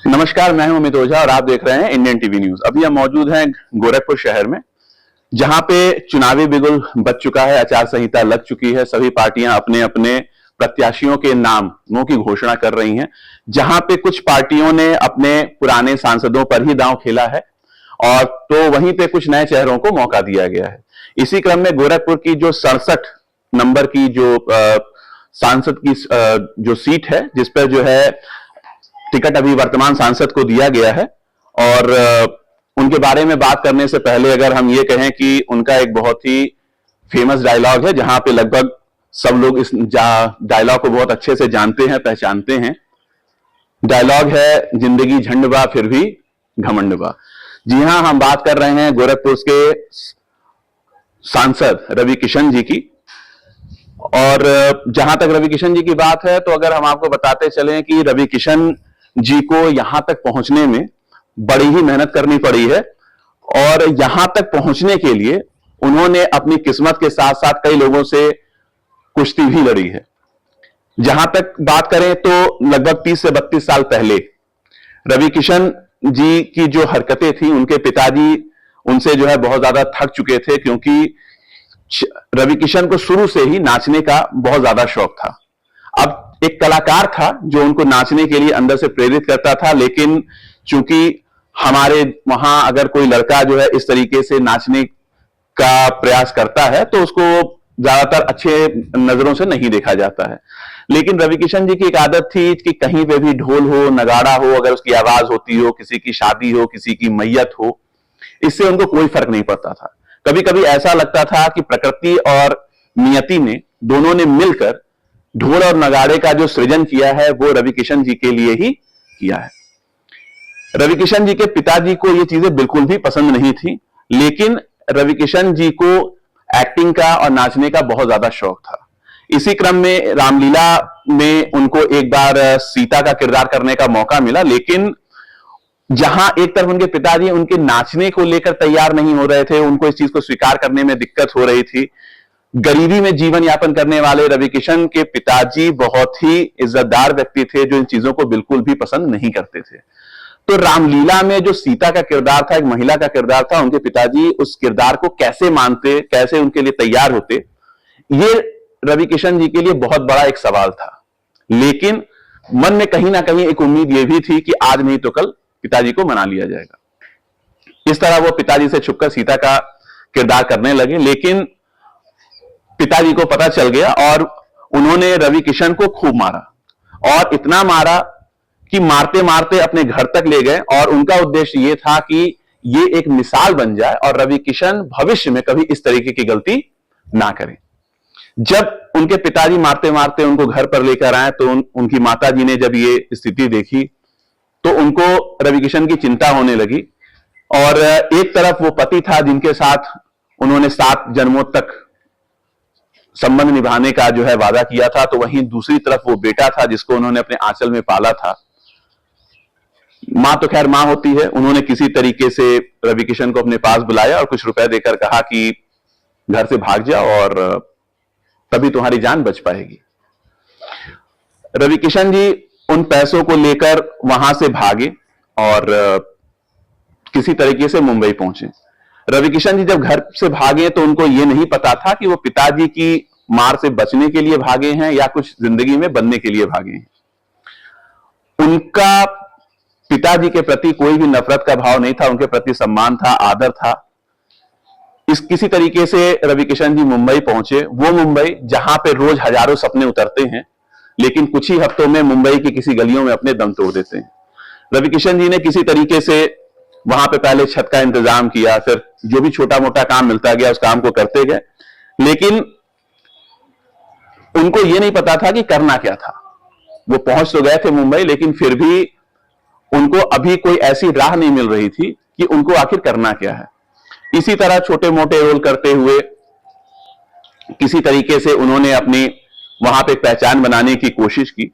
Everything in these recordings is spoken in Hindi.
नमस्कार, मैं हूं अमित ओझा और आप देख रहे हैं इंडियन टीवी न्यूज। अभी हम मौजूद हैं गोरखपुर शहर में, जहां पे चुनावी बिगुल बज चुका है, आचार संहिता लग चुकी है। सभी पार्टियां अपने अपने प्रत्याशियों के नामों की घोषणा कर रही हैं। जहां पे कुछ पार्टियों ने अपने पुराने सांसदों पर ही दांव खेला है और तो वहीं पे कुछ नए चेहरों को मौका दिया गया है। इसी क्रम में गोरखपुर की जो 67 नंबर की जो सांसद की जो सीट है, जिस पर जो है टिकट अभी वर्तमान सांसद को दिया गया है, और उनके बारे में बात करने से पहले अगर हम ये कहें कि उनका एक बहुत ही फेमस डायलॉग है, जहां पे लगभग सब लोग इस डायलॉग को बहुत अच्छे से जानते हैं, पहचानते हैं। डायलॉग है, जिंदगी झंडबा फिर भी घमंडबा। जी हां, हम बात कर रहे हैं गोरखपुर के सांसद रवि किशन जी की। और जहां तक रवि किशन जी की बात है, तो अगर हम आपको बताते चलें कि रवि किशन जी को यहां तक पहुंचने में बड़ी ही मेहनत करनी पड़ी है, और यहां तक पहुंचने के लिए उन्होंने अपनी किस्मत के साथ साथ कई लोगों से कुश्ती भी लड़ी है। जहां तक बात करें तो लगभग 30 से 32 साल पहले रवि किशन जी की जो हरकतें थी, उनके पिताजी उनसे जो है बहुत ज्यादा थक चुके थे, क्योंकि रवि किशन को शुरू से ही नाचने का बहुत ज्यादा शौक था। अब एक कलाकार था जो उनको नाचने के लिए अंदर से प्रेरित करता था, लेकिन चूंकि हमारे वहां अगर कोई लड़का जो है इस तरीके से नाचने का प्रयास करता है तो उसको ज्यादातर अच्छे नजरों से नहीं देखा जाता है। लेकिन रवि किशन जी की एक आदत थी कि कहीं पे भी ढोल हो, नगाड़ा हो, अगर उसकी आवाज होती हो, किसी की शादी हो, किसी की मैयत हो, इससे उनको कोई फर्क नहीं पड़ता था। कभी कभी ऐसा लगता था कि प्रकृति और नियति ने दोनों ने मिलकर ढोल और नगाड़े का जो सृजन किया है वो रवि किशन जी के लिए ही किया है। रवि किशन जी के पिताजी को ये चीजें बिल्कुल भी पसंद नहीं थी, लेकिन रवि किशन जी को एक्टिंग का और नाचने का बहुत ज्यादा शौक था। इसी क्रम में रामलीला में उनको एक बार सीता का किरदार करने का मौका मिला, लेकिन जहां एक तरफ उनके पिताजी उनके नाचने को लेकर तैयार नहीं हो रहे थे, उनको इस चीज को स्वीकार करने में दिक्कत हो रही थी। गरीबी में जीवन यापन करने वाले रवि किशन के पिताजी बहुत ही इज्जतदार व्यक्ति थे, जो इन चीजों को बिल्कुल भी पसंद नहीं करते थे। तो रामलीला में जो सीता का किरदार था, एक महिला का किरदार था, उनके पिताजी उस किरदार को कैसे मानते, कैसे उनके लिए तैयार होते, ये रवि किशन जी के लिए बहुत बड़ा एक सवाल था। लेकिन मन में कहीं ना कहीं एक उम्मीद ये भी थी कि आज नहीं तो कल पिताजी को मना लिया जाएगा। इस तरह वो पिताजी से छुपकर सीता का किरदार करने लगे, लेकिन पिताजी को पता चल गया और उन्होंने रवि किशन को खूब मारा, और इतना मारा कि मारते मारते अपने घर तक ले गए। और उनका उद्देश्य यह था कि ये एक मिसाल बन जाए और रवि किशन भविष्य में कभी इस तरीके की गलती ना करें। जब उनके पिताजी मारते मारते उनको घर पर लेकर आए, तो उनकी माताजी ने जब ये स्थिति देखी तो उनको रवि किशन की चिंता होने लगी। और एक तरफ वो पति था जिनके साथ उन्होंने 7 जन्मों तक संबंध निभाने का जो है वादा किया था, तो वहीं दूसरी तरफ वो बेटा था जिसको उन्होंने अपने आंचल में पाला था। मां तो खैर मां होती है, उन्होंने किसी तरीके से रवि किशन को अपने पास बुलाया और कुछ रुपए देकर कहा कि घर से भाग जाओ और तभी तुम्हारी जान बच पाएगी। रवि किशन जी उन पैसों को लेकर वहां से भागे और किसी तरीके से मुंबई पहुंचे। रवि किशन जी जब घर से भागे तो उनको यह नहीं पता था कि वो पिताजी की मार से बचने के लिए भागे हैं या कुछ जिंदगी में बनने के लिए भागे हैं। उनका पिताजी के प्रति कोई भी नफरत का भाव नहीं था, उनके प्रति सम्मान था, आदर था। इस किसी तरीके से रवि किशन जी मुंबई पहुंचे। वो मुंबई जहां पे रोज हजारों सपने उतरते हैं, लेकिन कुछ ही हफ्तों में मुंबई की किसी गलियों में अपने दम तोड़ देते हैं। रवि किशन जी ने किसी तरीके से वहां पे पहले छत का इंतजाम किया, फिर जो भी छोटा मोटा काम मिलता गया उस काम को करते गए, लेकिन उनको यह नहीं पता था कि करना क्या था। वो पहुंच तो गए थे मुंबई, लेकिन फिर भी उनको अभी कोई ऐसी राह नहीं मिल रही थी कि उनको आखिर करना क्या है। इसी तरह छोटे मोटे रोल करते हुए किसी तरीके से उन्होंने अपनी वहां पे पहचान बनाने की कोशिश की।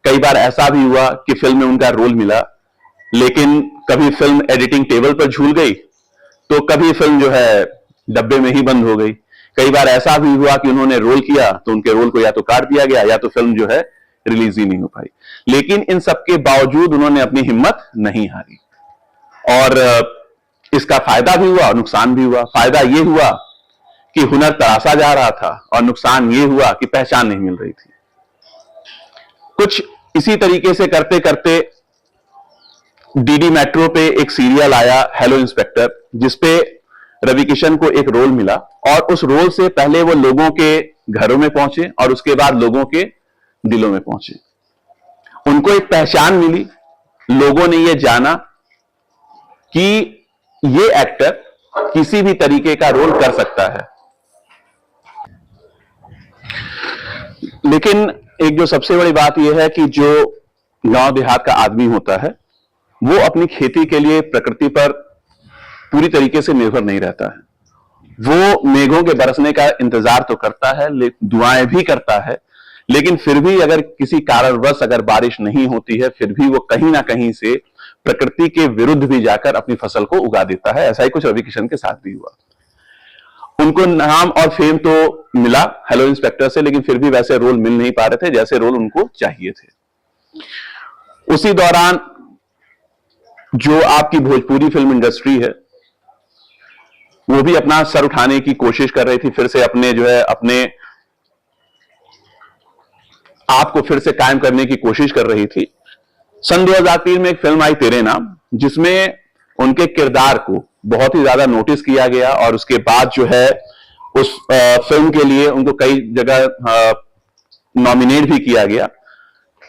कई बार ऐसा भी हुआ कि फिल्म में उनका रोल मिला, लेकिन कभी फिल्म एडिटिंग टेबल पर झूल गई, तो कभी फिल्म जो है डब्बे में ही बंद हो गई। कई बार ऐसा भी हुआ कि उन्होंने रोल किया तो उनके रोल को या तो काट दिया गया या तो फिल्म जो है रिलीज ही नहीं हो पाई। लेकिन इन सब के बावजूद उन्होंने अपनी हिम्मत नहीं हारी और इसका फायदा भी हुआ और नुकसान भी हुआ। फायदा यह हुआ कि हुनर तराशा जा रहा था और नुकसान यह हुआ कि पहचान नहीं मिल रही थी। कुछ इसी तरीके से करते करते डीडी मेट्रो पे एक सीरियल आया हेलो इंस्पेक्टर, जिसपे रवि किशन को एक रोल मिला और उस रोल से पहले वो लोगों के घरों में पहुंचे और उसके बाद लोगों के दिलों में पहुंचे। उनको एक पहचान मिली, लोगों ने ये जाना कि ये एक्टर किसी भी तरीके का रोल कर सकता है। लेकिन एक जो सबसे बड़ी बात यह है कि जो गांव देहात का आदमी होता है वो अपनी खेती के लिए प्रकृति पर पूरी तरीके से निर्भर नहीं रहता है। वो मेघों के बरसने का इंतजार तो करता है, दुआएं भी करता है, लेकिन फिर भी अगर किसी कारणवश अगर बारिश नहीं होती है फिर भी वो कहीं ना कहीं से प्रकृति के विरुद्ध भी जाकर अपनी फसल को उगा देता है। ऐसा ही कुछ रवि किशन के साथ भी हुआ। उनको नाम और फेम तो मिला हेलो इंस्पेक्टर से, लेकिन फिर भी वैसे रोल मिल नहीं पा रहे थे जैसे रोल उनको चाहिए थे। उसी दौरान जो आपकी भोजपुरी फिल्म इंडस्ट्री है वो भी अपना सर उठाने की कोशिश कर रही थी, फिर से अपने जो है अपने आप को फिर से कायम करने की कोशिश कर रही थी। सन 2003 में एक फिल्म आई तेरे नाम, जिसमें उनके किरदार को बहुत ही ज्यादा नोटिस किया गया और उसके बाद जो है उस फिल्म के लिए उनको कई जगह नॉमिनेट भी किया गया।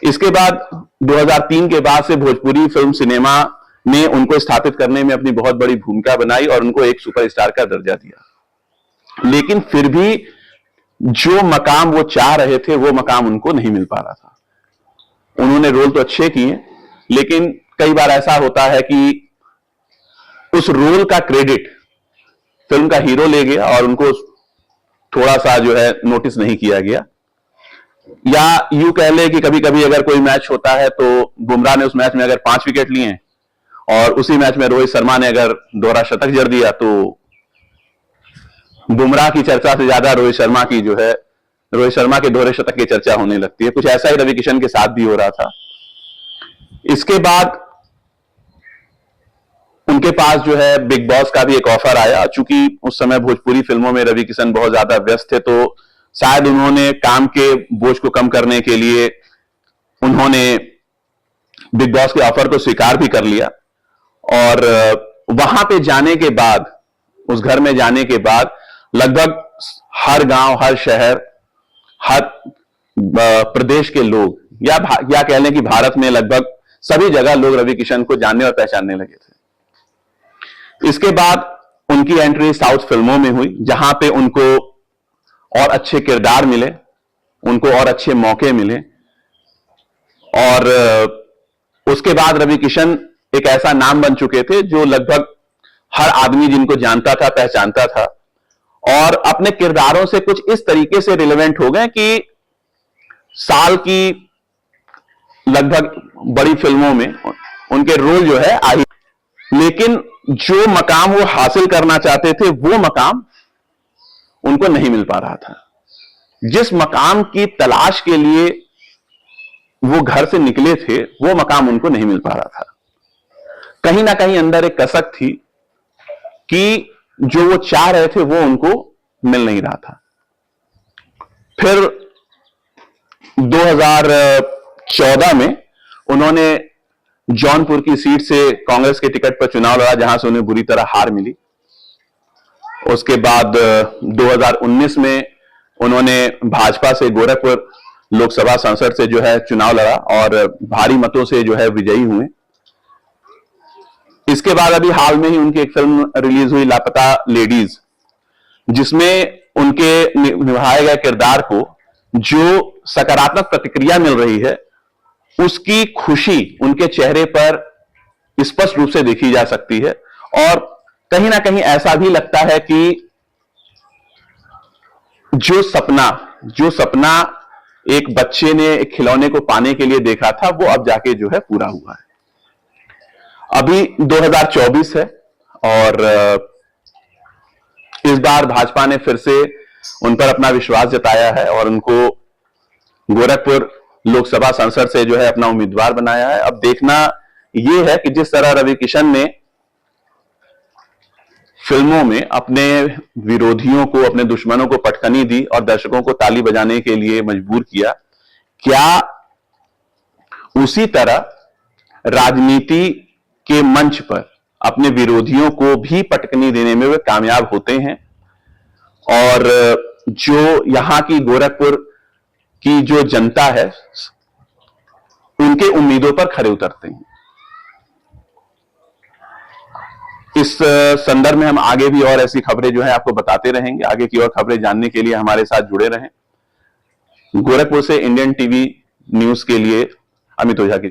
इसके बाद 2003 के बाद से भोजपुरी फिल्म सिनेमा ने उनको स्थापित करने में अपनी बहुत बड़ी भूमिका बनाई और उनको एक सुपरस्टार का दर्जा दिया। लेकिन फिर भी जो मकाम वो चाह रहे थे वो मकाम उनको नहीं मिल पा रहा था। उन्होंने रोल तो अच्छे किए, लेकिन कई बार ऐसा होता है कि उस रोल का क्रेडिट फिल्म का हीरो ले गया और उनको थोड़ा सा जो है नोटिस नहीं किया गया। या यूं कह ले कि कभी कभी अगर कोई मैच होता है तो बुमराह ने उस मैच में अगर 5 विकेट लिए और उसी मैच में रोहित शर्मा ने अगर दोहरा शतक जड़ दिया तो बुमराह की चर्चा से ज्यादा रोहित शर्मा के दोहरे शतक की चर्चा होने लगती है। कुछ ऐसा ही रवि किशन के साथ भी हो रहा था। इसके बाद उनके पास जो है बिग बॉस का भी एक ऑफर आया। चूंकि उस समय भोजपुरी फिल्मों में रवि किशन बहुत ज्यादा व्यस्त थे तो शायद उन्होंने काम के बोझ को कम करने के लिए उन्होंने बिग बॉस के ऑफर को स्वीकार भी कर लिया। और वहां पे जाने के बाद, उस घर में जाने के बाद लगभग हर गांव, हर शहर, हर प्रदेश के लोग या कह लें कि भारत में लगभग सभी जगह लोग रवि किशन को जानने और पहचानने लगे थे। इसके बाद उनकी एंट्री साउथ फिल्मों में हुई, जहां पे उनको और अच्छे किरदार मिले, उनको और अच्छे मौके मिले। और उसके बाद रवि किशन एक ऐसा नाम बन चुके थे जो लगभग हर आदमी जिनको जानता था पहचानता था, और अपने किरदारों से कुछ इस तरीके से रिलेवेंट हो गए कि साल की लगभग बड़ी फिल्मों में उनके रोल जो है आ ही। लेकिन जो मकाम वो हासिल करना चाहते थे वो मकाम उनको नहीं मिल पा रहा था। जिस मकाम की तलाश के लिए वो घर से निकले थे वो मकाम उनको नहीं मिल पा रहा था। कहीं ना कहीं अंदर एक कसक थी कि जो वो चाह रहे थे वो उनको मिल नहीं रहा था। फिर 2014 में उन्होंने जौनपुर की सीट से कांग्रेस के टिकट पर चुनाव लड़ा, जहां से उन्हें बुरी तरह हार मिली। उसके बाद 2019 में उन्होंने भाजपा से गोरखपुर लोकसभा संसद से जो है चुनाव लड़ा और भारी मतों से जो है विजयी हुए। इसके बाद अभी हाल में ही उनकी एक फिल्म रिलीज हुई लापता लेडीज, जिसमें उनके निभाए गए किरदार को जो सकारात्मक प्रतिक्रिया मिल रही है उसकी खुशी उनके चेहरे पर स्पष्ट रूप से देखी जा सकती है। और कहीं ना कहीं ऐसा भी लगता है कि जो सपना एक बच्चे ने एक खिलौने को पाने के लिए देखा था वो अब जाके जो है पूरा हुआ है। अभी 2024 है और इस बार भाजपा ने फिर से उन पर अपना विश्वास जताया है और उनको गोरखपुर लोकसभा संसद से जो है अपना उम्मीदवार बनाया है। अब देखना यह है कि जिस तरह रवि किशन ने फिल्मों में अपने विरोधियों को, अपने दुश्मनों को पटखनी दी और दर्शकों को ताली बजाने के लिए मजबूर किया, क्या उसी तरह राजनीति के मंच पर अपने विरोधियों को भी पटखनी देने में वे कामयाब होते हैं और जो यहां की गोरखपुर की जो जनता है उनके उम्मीदों पर खरे उतरते हैं। इस संदर्भ में हम आगे भी और ऐसी खबरें जो है आपको बताते रहेंगे। आगे की और खबरें जानने के लिए हमारे साथ जुड़े रहें। गोरखपुर से इंडियन टीवी न्यूज के लिए अमित ओझा की